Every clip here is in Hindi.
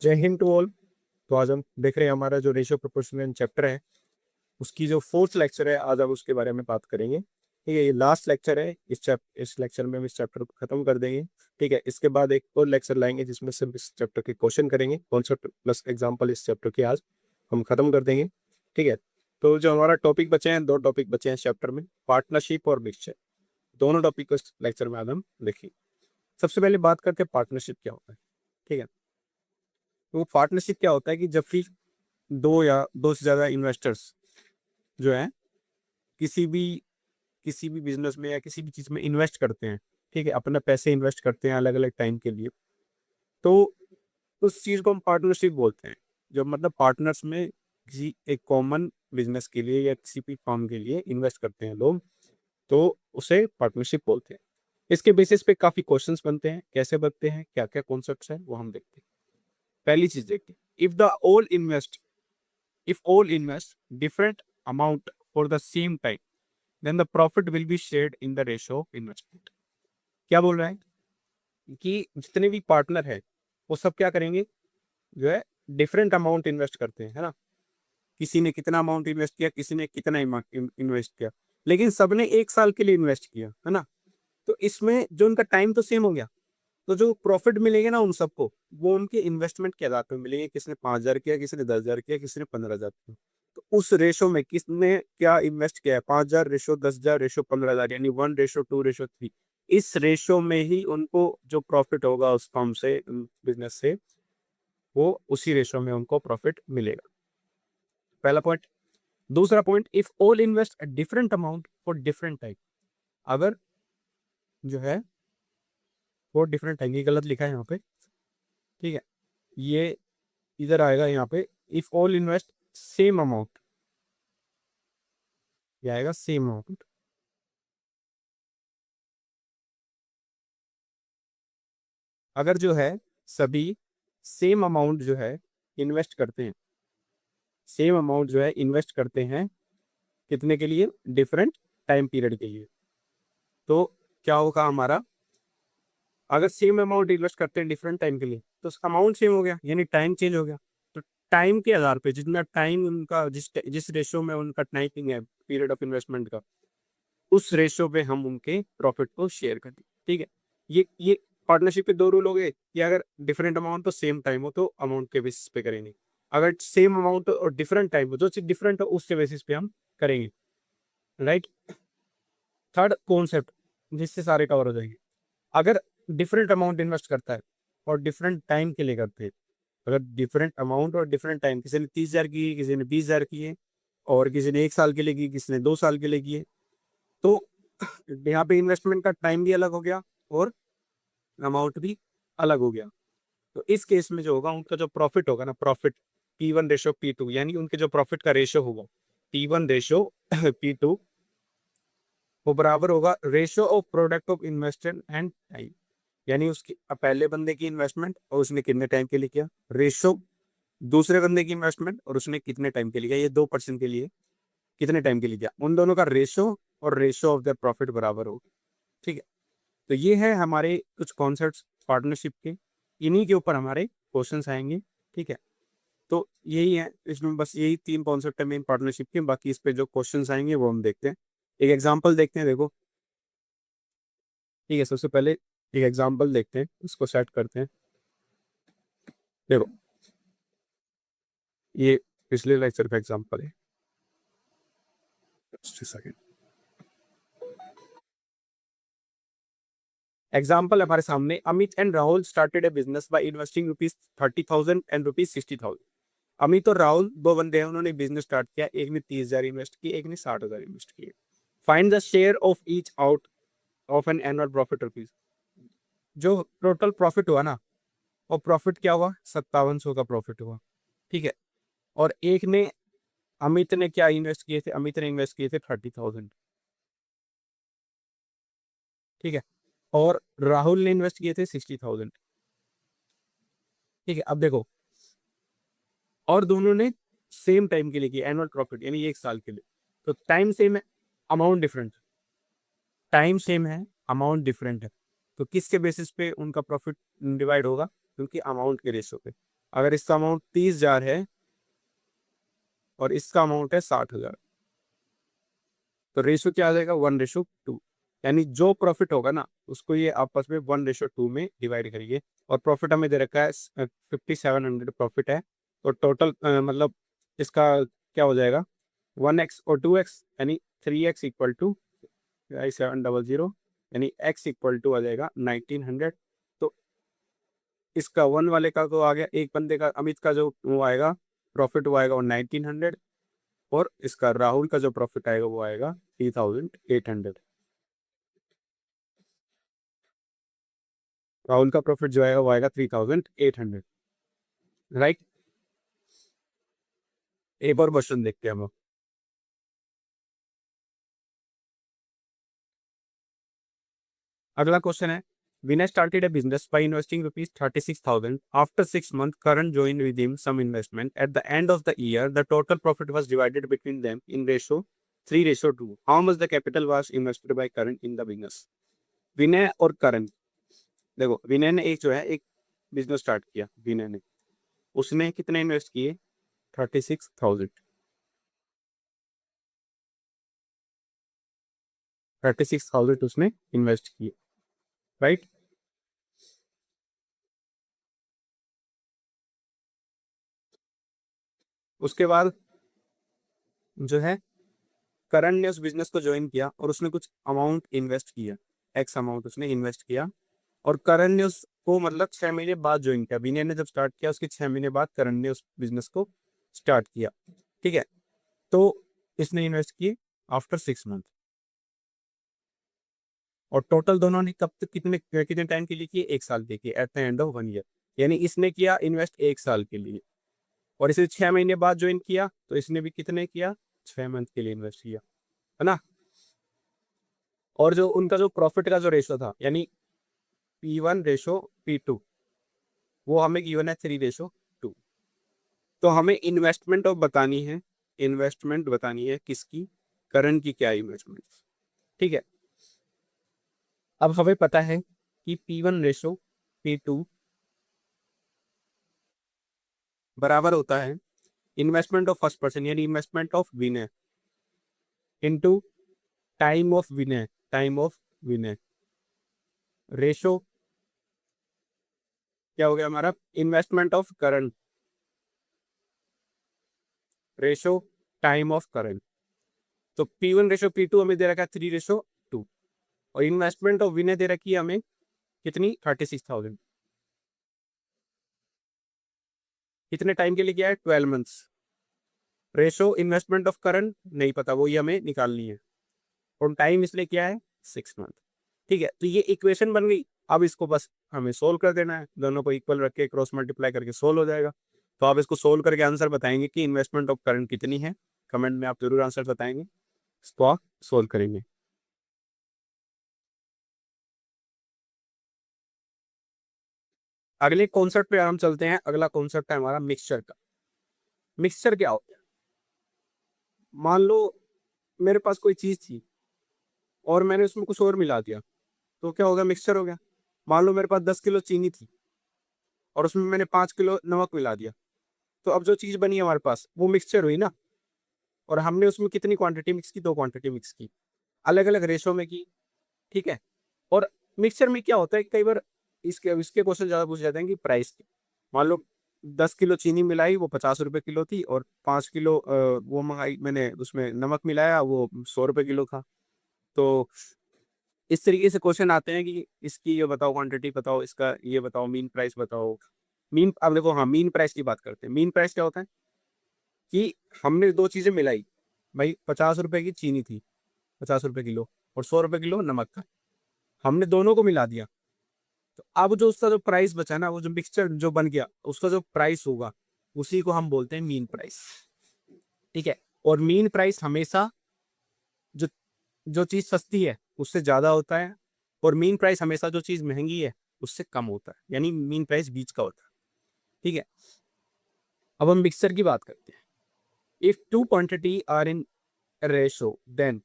जय हिंद टू ऑल। तो आज हम देख रहे हैं हमारा जो रेशियो प्रोपोर्शनल चैप्टर है उसकी जो फोर्थ लेक्चर है, आज हम उसके बारे में बात करेंगे। ठीक है, ये लास्ट लेक्चर है। इस लेक्चर में हम इस चैप्टर को खत्म कर देंगे। ठीक है, इसके बाद एक और लेक्चर लाएंगे जिसमें सिर्फ इस चैप्टर के क्वेश्चन करेंगे, कॉन्सेप्ट प्लस एग्जाम्पल इस चैप्टर के आज हम खत्म कर देंगे। ठीक है, तो जो हमारा टॉपिक बचे हैं, 2 टॉपिक बचे हैं इस चैप्टर में, पार्टनरशिप और मिक्सचर। दोनों टॉपिक को इस लेक्चर में आज हम देखेंगे। सबसे पहले बात करते हैं पार्टनरशिप क्या होता है। ठीक है, तो पार्टनरशिप क्या होता है कि जब भी दो या दो से ज़्यादा इन्वेस्टर्स जो है किसी भी बिजनेस में या किसी भी चीज़ में इन्वेस्ट करते हैं। ठीक है, अपना पैसे इन्वेस्ट करते हैं अलग अलग टाइम के लिए, तो उस चीज़ को हम पार्टनरशिप बोलते हैं। जब मतलब पार्टनर्स में किसी एक कॉमन बिजनेस के लिए या किसी भी फर्म के लिए इन्वेस्ट करते हैं लोग, तो उसे पार्टनरशिप बोलते हैं। इसके बेसिस पे काफ़ी क्वेश्चंस बनते हैं, कैसे बनते हैं, क्या क्या कॉन्सेप्ट्स हैं वो हम देखते हैं। पहली चीज़ देखते हैं, if all invest different amount for the same time, then the profit will be shared in the ratio of investment। क्या बोल रहा है कि जितने भी पार्टनर है वो सब क्या करेंगे, जो है डिफरेंट अमाउंट इन्वेस्ट करते हैं, है ना। किसी ने कितना अमाउंट इन्वेस्ट किया, किसी ने कितना इन्वेस्ट किया, लेकिन सबने 1 साल के लिए इन्वेस्ट किया, है ना। तो इसमें जो उनका टाइम तो सेम हो गया, तो जो प्रॉफिट मिलेगा ना उन सबको, वो उनके इन्वेस्टमेंट के आधार पर मिलेंगे। किसी ने 5,000 किया, किसी ने 10,000 किया, किसी ने 15,000 किया। तो उस रेशो में किसने क्या इन्वेस्ट किया है, 5,000 रेशो 10,000 रेशो 15,000, यानी 1:2:3। इस रेशो में ही उनको जो प्रॉफिट होगा उस फर्म से, बिजनेस से, वो उसी रेशो में उनको प्रॉफिट मिलेगा। पहला पॉइंट। दूसरा point, if all invest different amount for different time. अगर जो है वो डिफरेंट टाइम, ये गलत लिखा है यहाँ पे। ठीक है, ये इधर आएगा यहाँ पे, if all invest same amount, ये आएगा सेम अमाउंट। अगर जो है सभी सेम अमाउंट जो है इन्वेस्ट करते हैं, सेम अमाउंट जो है इन्वेस्ट करते हैं, कितने के लिए, डिफरेंट टाइम पीरियड के लिए, तो क्या होगा हमारा, अगर सेम अमाउंट इन्वेस्ट करते हैं डिफरेंट टाइम के लिए, तो अमाउंट सेम हो गया, यानी टाइम चेंज हो गया। तो टाइम के आधार पे, जितना टाइम उनका, जिस रेशो में उनका टाइमिंग है पीरियड ऑफ इन्वेस्टमेंट का, उस रेशो पे हम उनके प्रॉफिट को शेयर कर दें। ठीक है, ये पार्टनरशिप के 2 रूल हो गए कि अगर डिफरेंट अमाउंट तो सेम टाइम हो तो अमाउंट के बेसिस पे करेंगे, अगर सेम अमाउंट और डिफरेंट टाइम हो, जो चीज डिफरेंट हो उसके बेसिस पे हम करेंगे। राइट। थर्ड कॉन्सेप्ट जिससे सारे कवर हो जाएंगे, अगर डिफरेंट अमाउंट इन्वेस्ट करता है और डिफरेंट टाइम के लिए करते हैं, अगर डिफरेंट अमाउंट और डिफरेंट टाइम, किसी ने 30,000 की, किसी ने 20,000 की है, और किसी ने 1 साल के लिए की, किसी ने 2 साल के लिए की है, तो यहाँ पे इन्वेस्टमेंट का टाइम भी अलग हो गया और अमाउंट भी अलग हो गया। तो इस केस में जो होगा, उनका जो प्रॉफिट होगा ना, प्रॉफिट P1:P2, यानी उनके जो प्रॉफिट का रेशियो होगा P1:P2, वो बराबर होगा ratio of product of investment and time. यानी उसकी पहले बंदे की इन्वेस्टमेंट और उसने कितने टाइम के लिए किया, रेशियो दूसरे बंदे की इन्वेस्टमेंट और उसने कितने टाइम के लिए किया, ये 2% के लिए कितने टाइम के लिए किया, उन दोनों का रेशियो और रेशियो ऑफ द प्रॉफिट बराबर होगा। ठीक है, तो ये है हमारे कुछ कॉन्सेप्ट्स पार्टनरशिप के, इन्हीं के ऊपर हमारे क्वेश्चंस आएंगे। ठीक है, तो यही है, इसमें बस यही 3 कॉन्सेप्ट है मेन पार्टनरशिप के, बाकी इस पे जो क्वेश्चंस आएंगे वो हम देखते हैं। एक एग्जांपल देखते हैं, देखो। ठीक है, सबसे पहले एक एग्जांपल देखते हैं, उसको सेट करते हैं। देखो, ये पिछले लेक्चर का एग्जांपल है। Just a second। एग्जाम्पल हमारे सामने, Amit and Rahul started A business by investing ₹30,000 and ₹60,000। Amit और राहुल 2 बंदे हैं, उन्होंने बिजनेस स्टार्ट किया, एक ने 30,000 इन्वेस्ट किए, एक ने 60,000 इन्वेस्ट किए। Find the share of each out of an annual profit rupees. जो टोटल प्रॉफिट हुआ ना, और प्रॉफिट क्या हुआ, 5700 का प्रॉफिट हुआ। ठीक है, और एक ने, अमित ने क्या इन्वेस्ट किए थे, अमित ने इन्वेस्ट किए थे 30,000। ठीक है, और राहुल ने इन्वेस्ट किए थे 60,000। ठीक है, अब देखो, और दोनों ने सेम टाइम के लिए किया, एनुअल प्रॉफिट यानी 1 साल के लिए। तो टाइम सेम है, अमाउंट डिफरेंट, टाइम सेम है, अमाउंट डिफरेंट है, तो किसके बेसिस पे उनका प्रॉफिट डिवाइड होगा, क्योंकि अमाउंट के रेशो पे। अगर इसका अमाउंट 30,000 है और इसका अमाउंट है 60,000, तो रेशो क्या आ जाएगा, 1:2। यानी जो प्रॉफिट होगा ना उसको ये आपस में 1:2 में डिवाइड करिए। और प्रॉफिट हमें दे रखा है 5700 प्रॉफिट है। तो टोटल मतलब इसका क्या हो जाएगा, 1x और 2x, यानी 3x इक्वल टू 700, यानी x इक्वल टू आ जाएगा 1900। तो इसका वन वाले का तो आ गया, एक बंदे का अमित का जो वो आएगा प्रॉफिट वो आएगा वो 1900, और इसका राहुल का जो प्रॉफिट आएगा वो आएगा 3800। राहुल का प्रॉफिट जो आएगा वो आएगा 3800, राइट। एक और क्वेश्चन देखते हैं हम। अगला क्वेश्चन है, Vinay started a business by investing rupees 36,000. After 6 months, Karan joined with him some investment. At the end of the year, the total profit was divided between them in ratio 3:2. How much the capital was invested by Karan in the business? विनय और करण, देखो विनय ने एक जो है एक बिजनेस स्टार्ट किया। विनय ने, उसने कितने इन्वेस्ट किए, 36,000। 36,000 उसने इन्वेस्ट किए, राइट। उसके बाद जो है करण ने उस बिजनेस को ज्वाइन किया और उसने कुछ अमाउंट इन्वेस्ट किया, एक्स अमाउंट उसने इन्वेस्ट किया। और करण ने उसको मतलब 6 महीने बाद ज्वाइन किया। विनय ने जब स्टार्ट किया उसके 6 महीने बाद करण ने उस बिजनेस को स्टार्ट किया, ठीक है। तो इसने इन्वेस्ट किए आफ्टर 6 मंथ। और टोटल दोनों ने कब तक कितने कितने टाइम के लिए किए, 1 साल के लिए, at the end of 1 year. यानी इसने किया इन्वेस्ट 1 साल के लिए, और इसे 6 महीने बाद ज्वाइन किया तो इसने भी कितने किया, 6 मंथ के लिए इन्वेस्ट किया, है ना। और जो उनका जो प्रॉफिट का जो रेशो था, यानी P1:P2, वो हमें गिवन है 3:2। तो हमें इन्वेस्टमेंट ऑफ बतानी है, इन्वेस्टमेंट बतानी है किसकी, करंट की क्या इन्वेस्टमेंट, ठीक है। अब हमें पता है कि P1:P2 बराबर होता है इन्वेस्टमेंट ऑफ फर्स्ट पर्सन, यानी investment of Vinay into time of Vinay, time of Vinay. Ratio क्या हो गया हमारा, investment of current ratio time of current. तो P1:P2 हमें दे रखा है 3:2, और इन्वेस्टमेंट ऑफ विनय दे रखी है हमें कितनी, 36,000। कितने टाइम के लिए किया है, 12 months. Ratio investment of current नहीं पता, वो ये हमें निकालनी है। और टाइम इसलिए क्या है, 6 मंथ, ठीक है। तो ये इक्वेशन बन गई। अब इसको बस हमें सोल्व कर देना है, दोनों को इक्वल रख के क्रॉस मल्टीप्लाई करके सोल्व हो जाएगा। तो आप इसको सोल्व करके आंसर बताएंगे कि इन्वेस्टमेंट ऑफ करंट कितनी है। कमेंट में आप जरूर आंसर बताएंगे, इसको आप सोल्व करेंगे। अगले कॉन्सेप्ट पे हम चलते हैं। अगला कॉन्सेप्ट है हमारा मिक्सचर का। मिक्सचर क्या होता है, मान लो मेरे पास कोई चीज थी और मैंने उसमें कुछ और मिला दिया, तो क्या हो गया, मिक्सचर हो गया। मान लो मेरे पास 10 किलो चीनी थी और उसमें मैंने 5 किलो नमक मिला दिया, तो अब जो चीज बनी हमारे पास वो मिक्सचर हुई ना। और हमने उसमें कितनी क्वांटिटी मिक्स की, 2 क्वांटिटी मिक्स की, अलग अलग रेशो में की, ठीक है। और मिक्सचर में क्या होता है, कई बार इसके इसके क्वेश्चन ज्यादा पूछ जाते हैं कि प्राइस के। मान लो 10 किलो चीनी मिलाई, वो 50 रुपए किलो थी, और 5 किलो वो मंगाई मैंने, उसमें नमक मिलाया, वो 100 रुपए किलो था। तो इस तरीके से क्वेश्चन आते हैं कि इसकी ये बताओ क्वांटिटी बताओ, इसका ये बताओ मीन प्राइस बताओ। मीन, अब देखो, हाँ मीन प्राइस की बात करते हैं। मीन प्राइस क्या होता है कि हमने दो चीजें मिलाई, भाई 50 रुपए की चीनी थी, 50 रुपए किलो, और 100 रुपए किलो नमक था, हमने दोनों को मिला दिया। तो अब जो उसका जो प्राइस बचा ना, वो जो मिक्सचर जो बन गया उसका जो प्राइस होगा, उसी को हम बोलते हैं मीन प्राइस, ठीक है। और मीन प्राइस हमेशा जो जो चीज सस्ती है उससे ज्यादा होता है, और मीन प्राइस हमेशा जो चीज महंगी है उससे कम होता है, यानी मीन प्राइस बीच का होता है, ठीक है। अब हम मिक्सचर की बात करते हैं। If two quantity are in ratio then,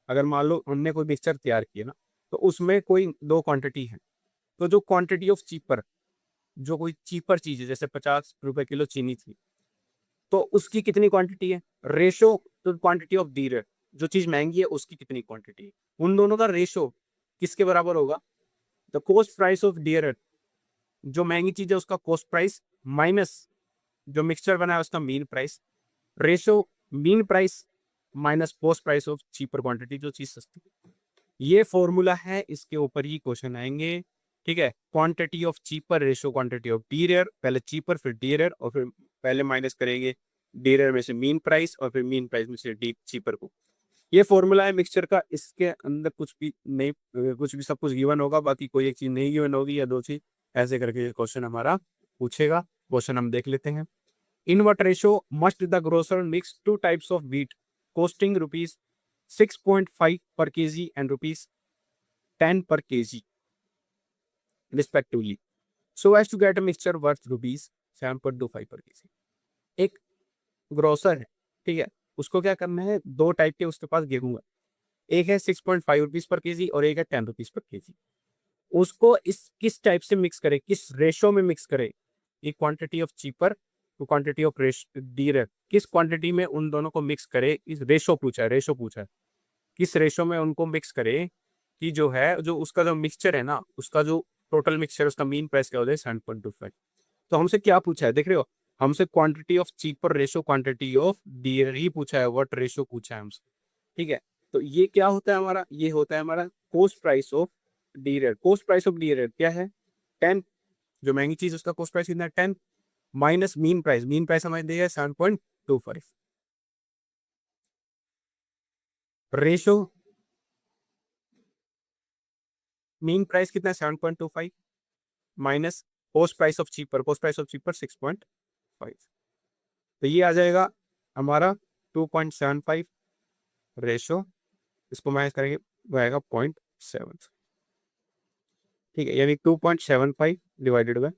अगर मान लो हमने कोई मिक्सचर तैयार किया ना, तो उसमें कोई दो क्वांटिटी है, तो जो क्वांटिटी ऑफ चीपर, जो कोई चीपर चीज है, जैसे 50 रुपए किलो चीनी थी, तो उसकी कितनी क्वांटिटी है, ratio two quantity of D rate, जो चीज महंगी है उसकी कितनी क्वांटिटी है, उन दोनों का रेशो किसके बराबर होगा, the cost price of D rate, जो महंगी चीज है उसका कॉस्ट प्राइस माइनस जो मिक्सचर बना है उसका mean price, ratio mean price minus cost price of cheaper quantity, जो चीज सस्ती है। ये फॉर्मूला है, इसके ऊपर ही क्वेश्चन आएंगे। ठीक है, quantity of cheaper ratio quantity of dearer, पहले चीपर फिर डी रेयर, और फिर पहले माइनस करेंगे डी रेयर में से मीन प्राइस, और फिर मीन प्राइस में से डी चीपर को। ये फॉर्मूला है मिक्सचर का, इसके अंदर कुछ भी नहीं, कुछ भी सब कुछ गिवन होगा, बाकी कोई एक चीज नहीं गिवन होगी या दो चीज, ऐसे करके क्वेश्चन हमारा पूछेगा। क्वेश्चन हम देख लेते हैं। In what ratio must the grocer mix two types of wheat costing ₹6.5 per kg and ₹10 per kg respectively, so as to get a mixture worth ₹7.25 per kg। एक ग्रोसर है, ठीक है, उसको क्या करना है, दो टाइप के उसके पास गेहूं है, एक है ₹6.5 पर केजी और एक है ₹10 पर केजी। उसको इस किस टाइप से मिक्स करे, किस रेशो में मिक्स करे, ये quantity of cheaper to quantity of dearer, किस क्वांटिटी में उन दोनों को मिक्स करे, इस रेशो पूछा है, रेशो पूछा है, किस रेशो में उनको मिक्स करे कि जो है, जो उसका जो मिक्सचर है ना, उसका जो टोटल मिक्सचर, उसका मीन प्राइस क्या हो जाए 7.25। तो हमसे क्या पूछा है, देख रहे हो, हमसे quantity of cheaper ratio quantity of dear ही पूछा है, व्हाट रेशो पूछा है हमसे। ठीक है, तो ये क्या होता है हमारा, ये होता है हमारा cost price of D rate. Cost price of D rate क्या है, 10, जो महंगी चीज उसका कॉस्ट प्राइस कितना है 10, माइनस मीन प्राइस हमें दिया है 7.25, रेशो मीन प्राइस कितना है 7.25 minus cost price of cheaper, cost price of cheaper 6.5, तो ये आ जाएगा हमारा 2.75 रेशो, इसको माइनस करेंगे वो आएगा 0.7। ठीक है, यानी 2.75 डिवाइडेड बाय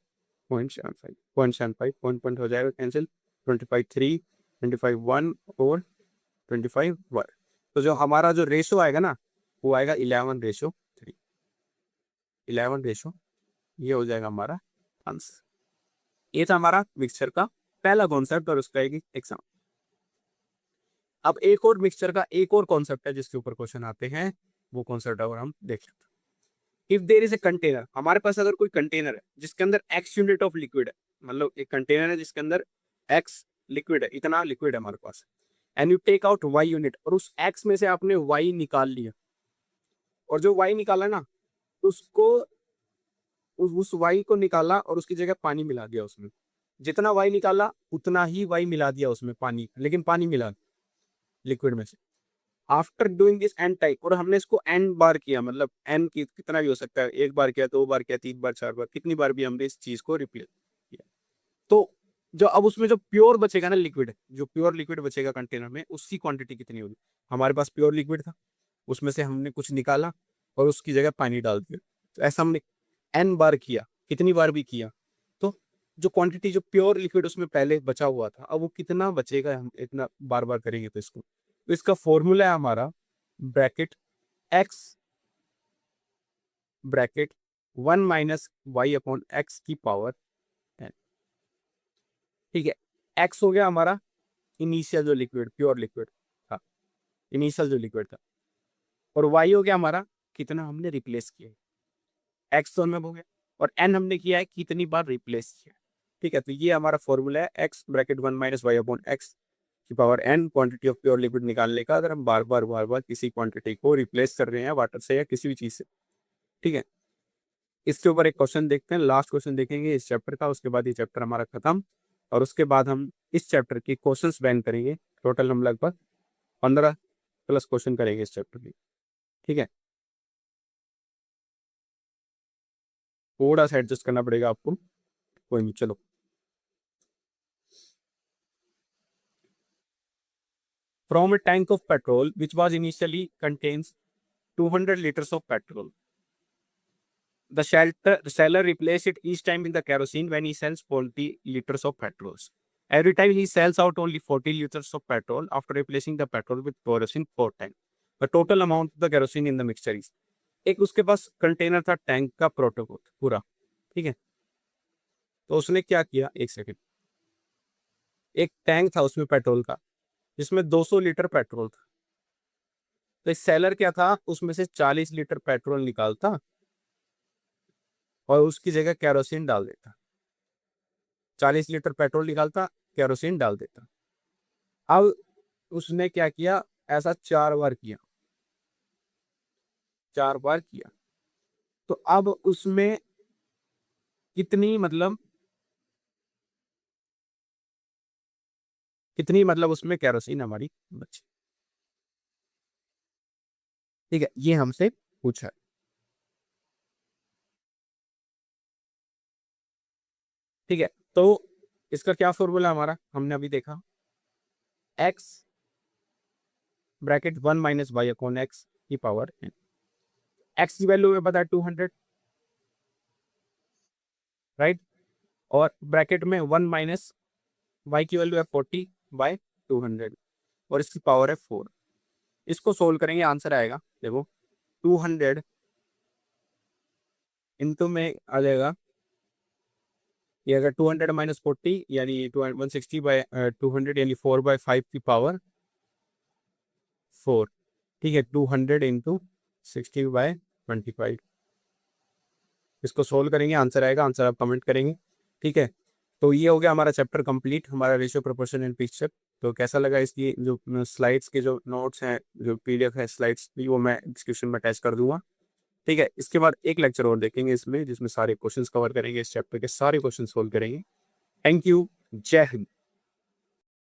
0.75, 0.75 पॉइंट हो जाएगा कैंसिल, 25 3, 25 1 और 25 1, तो जो हमारा जो रेशो आएगा ना वो आएगा 11:3, 11, ये हो जाएगा हमारा आंसर। ये था हमारा मिक्सचर का पहला कॉन्सेप्ट और उसका एक एग्जाम। अब एक और मिक्सचर का एक और कॉन्सेप्ट है जिसके ऊपर क्वेश्चन आते हैं, वो कॉन्सेप्ट और हम देख लेते हैं। If there is a container, हमारे पास अगर कोई कंटेनर है जिसके अंदर x यूनिट ऑफ लिक्विड है, मतलब एक कंटेनर है जिसके अंदर x लिक्विड है, इतना लिक्विड है हमारे पास, and you take out y unit, और उस x में से आपने y निकाल लिया, और जो y निकाला ना उसको उस y को निकाला और उसकी जगह पानी मिला दिया उसमें, जितना y निकाला उतना ही y मिला दिया उसमें पानी, लेकिन पानी मिला लिक्विड में से। After doing this n type, और हमने इसको एन बार किया, मतलब एन की कितना भी हो सकता है, एक बार किया, दो बार किया, 3 बार, 4 बार, कितनी बार भी हमने इस चीज को रिपीट किया, तो जो अब उसमें जो प्योर बचेगा ना लिक्विड, जो प्योर लिक्विड बचेगा कंटेनर में, उसकी क्वांटिटी कितनी होगी। हमारे पास प्योर लिक्विड था, उसमें से हमने कुछ निकाला और उसकी जगह पानी डाल दिया, तो ऐसा हमने एन बार किया, कितनी बार भी किया, तो जो क्वांटिटी जो प्योर लिक्विड उसमें पहले बचा हुआ था, अब वो कितना बचेगा, हम इतना बार बार करेंगे तो इसको, तो इसका फॉर्मूला है हमारा bracket x bracket 1 minus y upon x की पावर n। ठीक है, x हो गया हमारा इनिशियल जो लिक्विड, प्योर लिक्विड था, इनिशियल जो लिक्विड था, और y हो गया हमारा कितना हमने रिप्लेस किया, x तो हमें हो गया, और n हमने किया है कितनी बार रिप्लेस किया। ठीक है, तो ये हमारा फॉर्मूला है x bracket 1 minus y upon x की power n, quantity of pure liquid निकालने का, अगर हम बार बार किसी क्वांटिटी को रिप्लेस कर रहे हैं वाटर से या किसी भी चीज से। ठीक है, इसके ऊपर एक क्वेश्चन देखते हैं, लास्ट क्वेश्चन देखेंगे इस चैप्टर का, उसके बाद ये चैप्टर हमारा खत्म, और उसके बाद हम इस चैप्टर के क्वेश्चंस बैन करेंगे। टोटल हम लगभग 15 प्लस क्वेश्चन करेंगे इस चैप्टर की। ठीक है, थोड़ा सा एडजस्ट करना पड़ेगा आपको, कोई नहीं, चलो। From a tank of petrol which was initially contains 200 liters of petrol, the seller replaces it each time in the kerosene when he sells 40 liters of petrol. Every time he sells out only 40 liters of petrol after replacing the petrol with kerosene 4 times. The total amount of the kerosene in the mixture is, एक उसके पास कंटेनर था टैंक का प्रोटोकॉल पूरा, ठीक है, तो उसने क्या किया, एक सेकेंड, एक टैंक था उसमें पेट्रोल का जिसमें 200 लीटर पेट्रोल था। तो सेलर क्या था, उसमें से 40 लीटर पेट्रोल निकालता और उसकी जगह केरोसिन डाल देता। 40 लीटर पेट्रोल निकालता, केरोसिन डाल देता। अब उसने क्या किया, ऐसा 4 बार किया, 4 बार किया। तो अब उसमें कितनी मतलब उसमें केरोसिन हमारी बची। ठीक है, ये हमसे पूछा है। ठीक है, तो इसका क्या फॉर्मूला हमारा हमने अभी देखा, एक्स ब्रैकेट 1 - y/x की पावर n। एक्स की वैल्यू में पता है 200, राइट, और ब्रैकेट में 1 - y की वैल्यू है 40/200 और इसकी पावर है 4। इसको सोल्व करेंगे, आंसर आएगा, देखो 200 इंटू में आ जाएगा, ये अगर 200 - 40 यानी 160/200 यानी 4/5 की पावर 4। ठीक है, 200 इंटू 60/25, इसको सोल्व करेंगे, आंसर आएगा, आंसर आप कमेंट करेंगे। ठीक है, तो ये हो गया हमारा चैप्टर कंप्लीट, हमारा रेशियो प्रोपोर्शन एंड पिक्चर। तो कैसा लगा, इसकी जो स्लाइड्स के जो नोट्स हैं, जो पीडीएफ है स्लाइड्स की, वो मैं डिस्क्रिप्शन में अटैच कर दूंगा। ठीक है, इसके बाद एक लेक्चर और देखेंगे इसमें, जिसमें सारे क्वेश्चंस कवर करेंगे, इस चैप्टर के सारे क्वेश्चन सोल्व करेंगे। थैंक यू, जय हिंद।